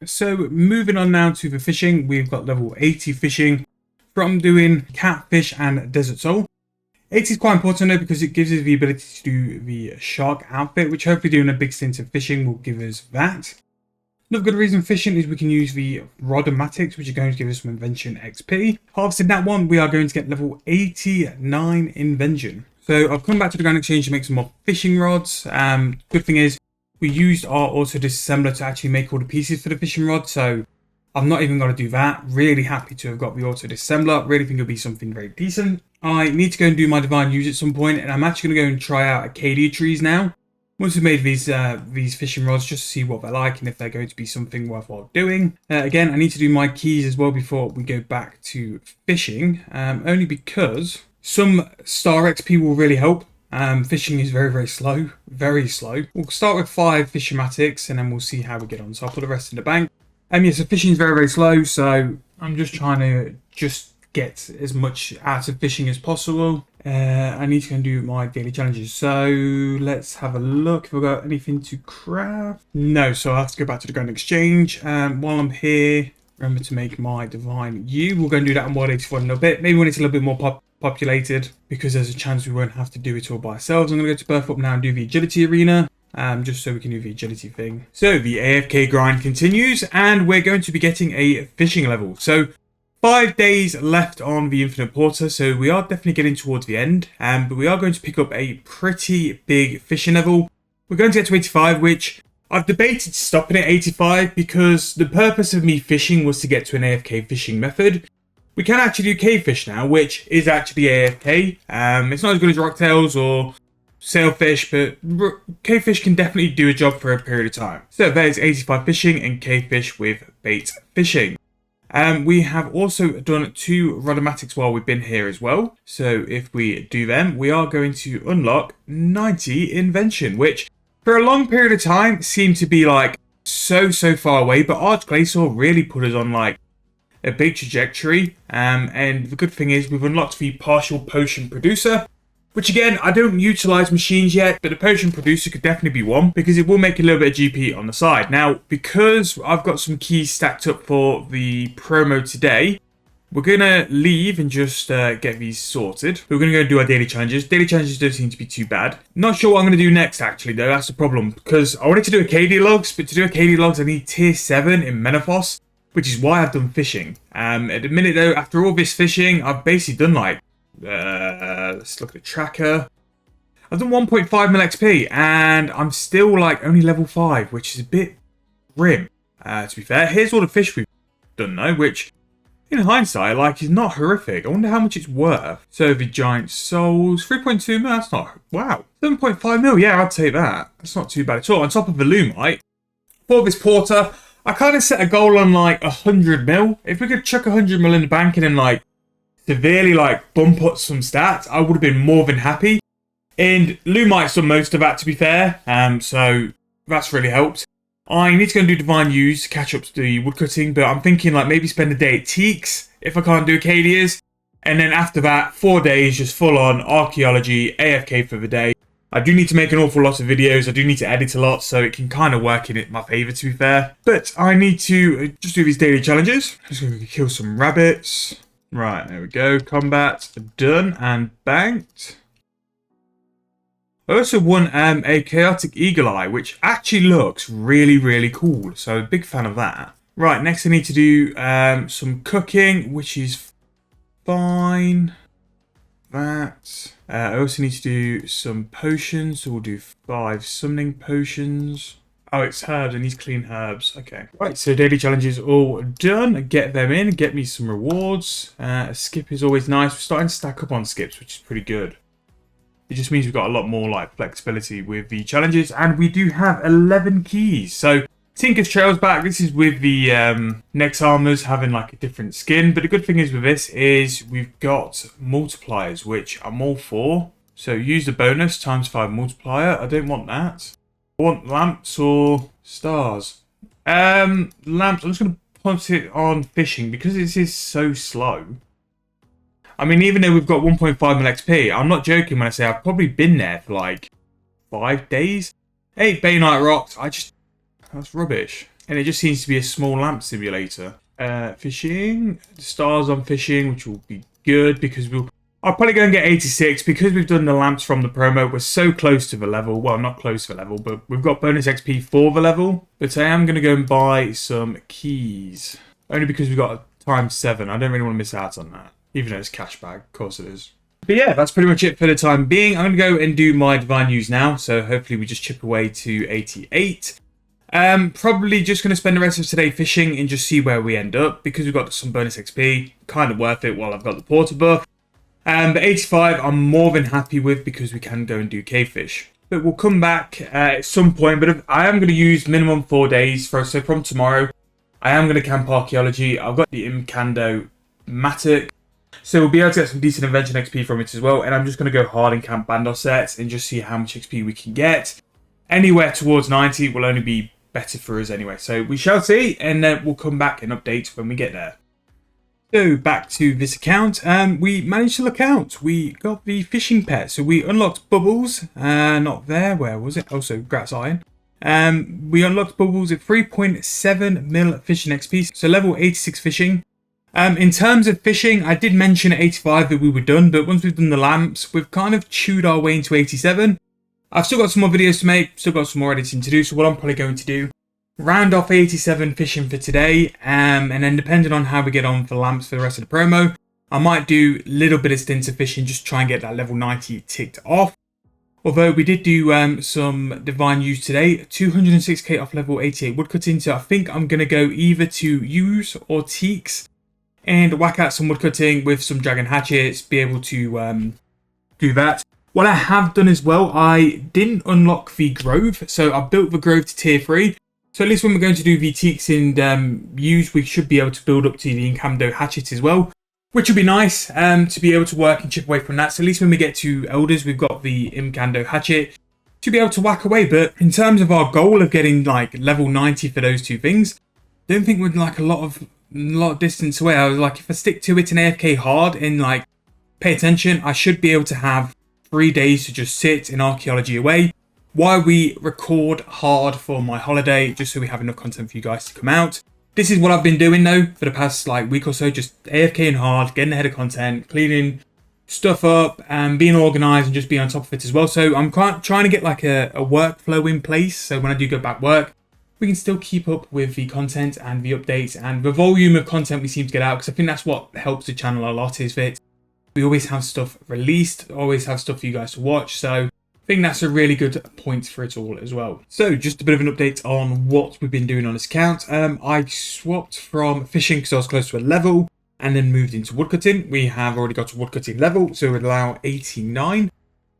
So moving on now to the fishing, we've got level 80 fishing from doing catfish and desert sole. 80 is quite important though because it gives us the ability to do the shark outfit, which hopefully doing a big stint of fishing will give us that. Another good reason for fishing is we can use the rodomatics, which are going to give us some Invention XP. Harvesting that one, we are going to get level 89 Invention. So I've come back to the Grand Exchange to make some more fishing rods. Good thing is, we used our auto disassembler to actually make all the pieces for the fishing rod, so I'm not even going to do that. Really happy to have got the auto disassembler. Really think it'll be something very decent. I need to go and do my divine use at some point, and I'm actually going to go and try out Acacia trees now. Once we've made these fishing rods, just to see what they're like and if they're going to be something worthwhile doing. Again, I need to do my keys as well before we go back to fishing, only because some star XP will really help. Fishing is very slow, very slow. We'll start with 5 fishmatics and then we'll see how we get on. So I'll put the rest in the bank. Yeah, so fishing is very slow, so I'm just trying to get as much out of fishing as possible. I need to go and do my daily challenges. So let's have a look if I've got anything to craft. No, so I have to go back to the Grand Exchange. While I'm here, remember to make my divine U. We'll go and do that on World 84 in a little bit. Maybe when it's a little bit more populated, because there's a chance we won't have to do it all by ourselves. I'm going to go to Birth Up now and do the agility arena, just so we can do the agility thing. So the AFK grind continues, and we're going to be getting a fishing level. So 5 days left on the Infinite Porter, so we are definitely getting towards the end, but we are going to pick up a pretty big fishing level. We're going to get to 85, which I've debated stopping at 85 because the purpose of me fishing was to get to an AFK fishing method. We can actually do cave fish now, which is actually AFK. It's not as good as rocktails or sailfish, but cave fish can definitely do a job for a period of time. So there's 85 fishing and cave fish with bait fishing. We have also done 2 rodomatics while we've been here as well. So if we do them, we are going to unlock 90 Invention, which for a long period of time seemed to be like so far away, but Arch Glacier really put us on like a big trajectory. And the good thing is we've unlocked the partial potion producer, which again, I don't utilize machines yet, but the potion producer could definitely be one because it will make a little bit of GP on the side. Now, because I've got some keys stacked up for the promo today, we're going to leave and just get these sorted. We're going to go and do our daily challenges. Daily challenges don't seem to be too bad. Not sure what I'm going to do next, actually, though. That's the problem, because I wanted to do Acacia logs, but to do Acacia logs, I need tier 7 in Menethos, which is why I've done fishing. At the minute, though, after all this fishing, I've basically done like let's look at the tracker. I've done 1.5 mil XP and I'm still like only level 5, which is a bit grim, to be fair. Here's all the fish we've done though, which in hindsight like is not horrific. I wonder how much it's worth. So the giant souls, 3.2 mil, that's not, wow. 7.5 mil, yeah, I'd take that. That's not too bad at all. On top of the Lumite, for this porter, I kind of set a goal on like 100 mil. If we could chuck 100 mil in the bank and then like severely like bump up some stats, I would have been more than happy. And Lumite's done most of that, to be fair, so that's really helped. I need to go and do Divine Use to catch up to the woodcutting, but I'm thinking like maybe spend a day at Teaks if I can't do Acadias, and then after that 4 days just full on archaeology, AFK for the day. I do need to make an awful lot of videos, I do need to edit a lot, so it can kind of work in my favour, to be fair. But I need to just do these daily challenges. I'm just going to kill some rabbits. Right, there we go. Combat done and banked. I also won a Chaotic Eagle Eye, which actually looks really cool. So big fan of that. Right, next I need to do some cooking, which is fine. That. I also need to do some potions, so we'll do 5 summoning potions. Oh, it's herbs. I need clean herbs. Okay. Right, so daily challenges all done. Get them in. Get me some rewards. A skip is always nice. We're starting to stack up on skips, which is pretty good. It just means we've got a lot more like flexibility with the challenges. And we do have 11 keys. So Tinker's Trail's back. This is with the Nex Armors having like a different skin. But the good thing is with this is we've got multipliers, which I'm all for. So use the bonus ×5 multiplier. I don't want that. I want lamps or stars. Lamps. I'm just going to put it on fishing because this is so slow. I mean, even though we've got 1.5 mil XP, I'm not joking when I say I've probably been there for like 5 days. 8 Bainite rocks. That's rubbish. and it just seems to be a small lamp simulator. Fishing, stars on fishing, which will be good because I'll probably go and get 86 because we've done the lamps from the promo. We're so close to the level. Well, not close to the level, but we've got bonus XP for the level. But I am going to go and buy some keys. Only because we've got a ×7. I don't really want to miss out on that. Even though it's cash bag. Of course it is. But yeah, that's pretty much it for the time being. I'm going to go and do my divine use now. So hopefully we just chip away to 88. Probably just going to spend the rest of today fishing and just see where we end up. Because we've got some bonus XP. Kind of worth it while I've got the porter buff. But 85 I'm more than happy with because we can go and do cave fish. But we'll come back at some point. But I am going to use minimum 4 days. So from tomorrow, I am going to camp archaeology. I've got the talktomeep. So we'll be able to get some decent invention XP from it as well. And I'm just going to go hard and camp Bandos sets and just see how much XP we can get. Anywhere towards 90 will only be better for us anyway. So we shall see. And then we'll come back and update when we get there. So back to this account, we managed to look out. We got the fishing pet. So we unlocked Bubbles. Not there. Where was it? Also, Grass Iron. We unlocked Bubbles at 3.7 mil fishing XP. So level 86 fishing. In terms of fishing, I did mention at 85 that we were done. But once we've done the lamps, we've kind of chewed our way into 87. I've still got some more videos to make. Still got some more editing to do. So what I'm probably going to do, round off 87 fishing for today, and then depending on how we get on for lamps for the rest of the promo, I might do a little bit of stints of fishing, just try and get that level 90 ticked off. Although we did do some divine use today, 206k off level 88 woodcutting, so I think I'm going to go either to use or teaks and whack out some woodcutting with some dragon hatchets, be able to do that. What I have done as well, I didn't unlock the grove, so I built the grove to tier 3. So at least when we're going to do the teaks and use, we should be able to build up to the Incando hatchet as well, which would be nice to be able to work and chip away from that. So at least when we get to elders, we've got the Incando hatchet to be able to whack away. But in terms of our goal of getting like level 90 for those two things, I don't think we're like a lot of distance away. I was like, if I stick to it and AFK hard and like pay attention, I should be able to have 3 days to just sit in archaeology away while we record hard for my holiday, just so we have enough content for you guys to come out. This is what I've been doing though for the past like week or so, just AFKing hard, getting ahead of content, cleaning stuff up and being organized and just being on top of it as well. So I'm trying to get like a workflow in place, so when I do go back work, we can still keep up with the content and the updates and the volume of content we seem to get out, because I think that's what helps the channel a lot, is that we always have stuff released, always have stuff for you guys to watch. So I think that's a really good point for it all as well. So just a bit of an update on what we've been doing on this account. I swapped from fishing because I was close to a level and then moved into woodcutting. We have already got a woodcutting level, so we'll allow 89.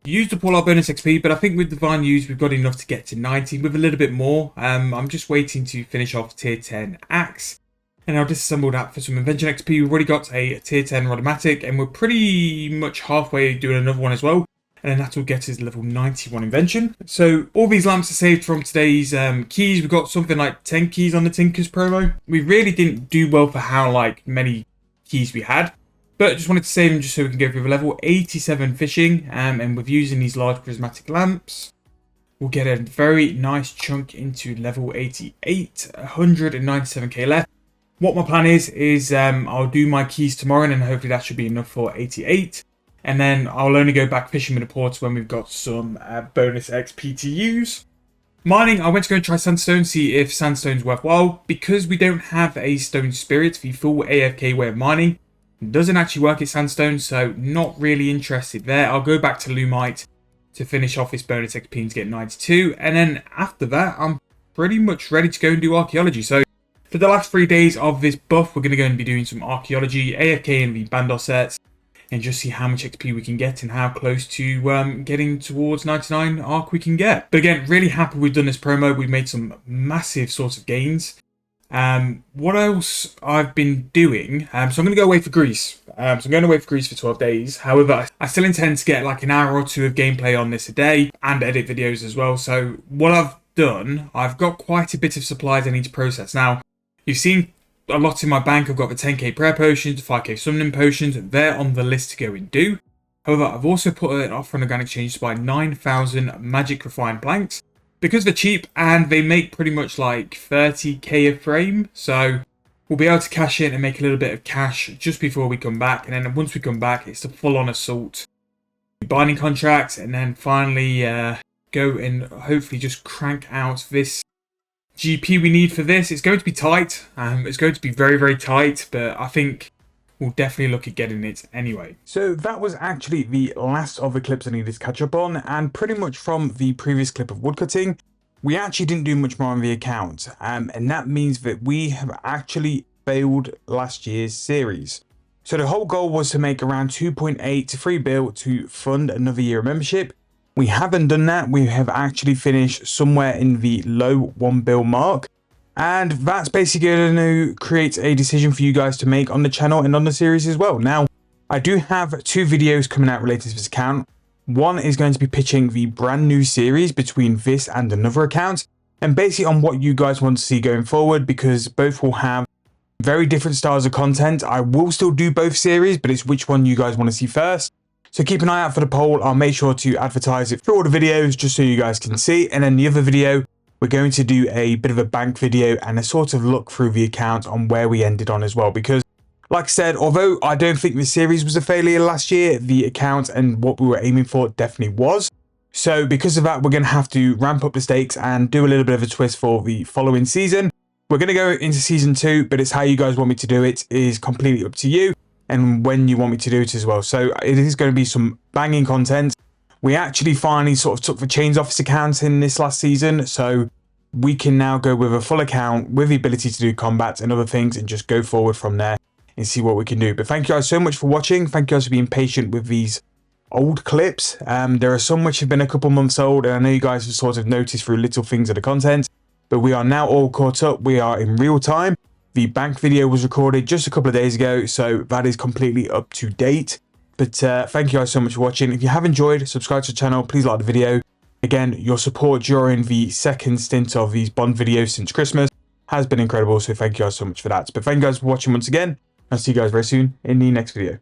Used up all our bonus XP, but I think with divine use we've got enough to get to 90 with a little bit more. I'm just waiting to finish off tier 10 axe, and I'll disassemble that for some invention XP. We've already got a tier 10 rodomatic, and we're pretty much halfway doing another one as well. And then that will get us level 91 invention. So all these lamps are saved from today's keys. We've got something like 10 keys on the Tinker's promo. We really didn't do well for how like many keys we had, but just wanted to save them just so we can go through the level 87 fishing. And with using these large prismatic lamps, we'll get a very nice chunk into level 88, 197k left. What my plan is I'll do my keys tomorrow, and then hopefully that should be enough for 88. And then I'll only go back fishing with the ports when we've got some bonus XP to use. Mining, I went to go and try sandstone, see if sandstone's worthwhile. Because we don't have a stone spirit, the full AFK way of mining doesn't actually work at sandstone, so not really interested there. I'll go back to Lumite to finish off this bonus XP and to get 92. And then after that, I'm pretty much ready to go and do archaeology. So for the last 3 days of this buff, we're going to go and be doing some archaeology, AFK and the Bandos sets, and just see how much XP we can get and how close to getting towards 99 arc we can get. But again, really happy we've done this promo. We've made some massive sorts of gains. What else I've been doing? So I'm going to go away for Greece. So I'm going away for Greece for 12 days. However, I still intend to get like an hour or two of gameplay on this a day and edit videos as well. So what I've done, I've got quite a bit of supplies I need to process. Now, you've seen a lot in my bank. I've got the 10k prayer potions, the 5k summoning potions. They're on the list to go and do. However, I've also put an offer on organic exchange to buy 9,000 magic refined planks. because they're cheap and they make pretty much like 30k a frame. So we'll be able to cash in and make a little bit of cash just before we come back. And then once we come back, it's the full-on assault. Binding contracts, and then finally go and hopefully just crank out this GP we need for this. It's going to be tight. It's going to be very, very tight, but I think we'll definitely look at getting it anyway. So that was actually the last of the clips I needed to catch up on, and pretty much from the previous clip of woodcutting, we actually didn't do much more on the account, and that means that we have actually failed last year's series. So the whole goal was to make around 2.8 to 3 bill to fund another year of membership. We haven't done that. We have actually finished somewhere in the low 1 bill mark. And that's basically going to create a decision for you guys to make on the channel and on the series as well. Now, I do have 2 videos coming out related to this account. One is going to be pitching the brand new series between this and another account, and basically on what you guys want to see going forward, because both will have very different styles of content. I will still do both series, but it's which one you guys want to see first. So keep an eye out for the poll. I'll make sure to advertise it through all the videos just so you guys can see. And then the other video, we're going to do a bit of a bank video and a sort of look through the account on where we ended on as well. Because like I said, although I don't think the series was a failure last year, the account and what we were aiming for definitely was. So because of that, we're going to have to ramp up the stakes and do a little bit of a twist for the following season. We're going to go into season 2, but it's how you guys want me to do it is completely up to you, and when you want me to do it as well. So it is going to be some banging content. We actually finally sort of took the chains off this account in this last season, so we can now go with a full account with the ability to do combat and other things and just go forward from there and see what we can do. But thank you guys so much for watching. Thank you guys for being patient with these old clips. There are some which have been a couple months old, and I know you guys have sort of noticed through little things of the content. But we are now all caught up. We are in real time. The bank video was recorded just a couple of days ago, so that is completely up to date. But thank you guys so much for watching. If you have enjoyed, subscribe to the channel. Please like the video. Again, your support during the second stint of these Bond videos since Christmas has been incredible, so thank you guys so much for that. But thank you guys for watching once again. I'll see you guys very soon in the next video.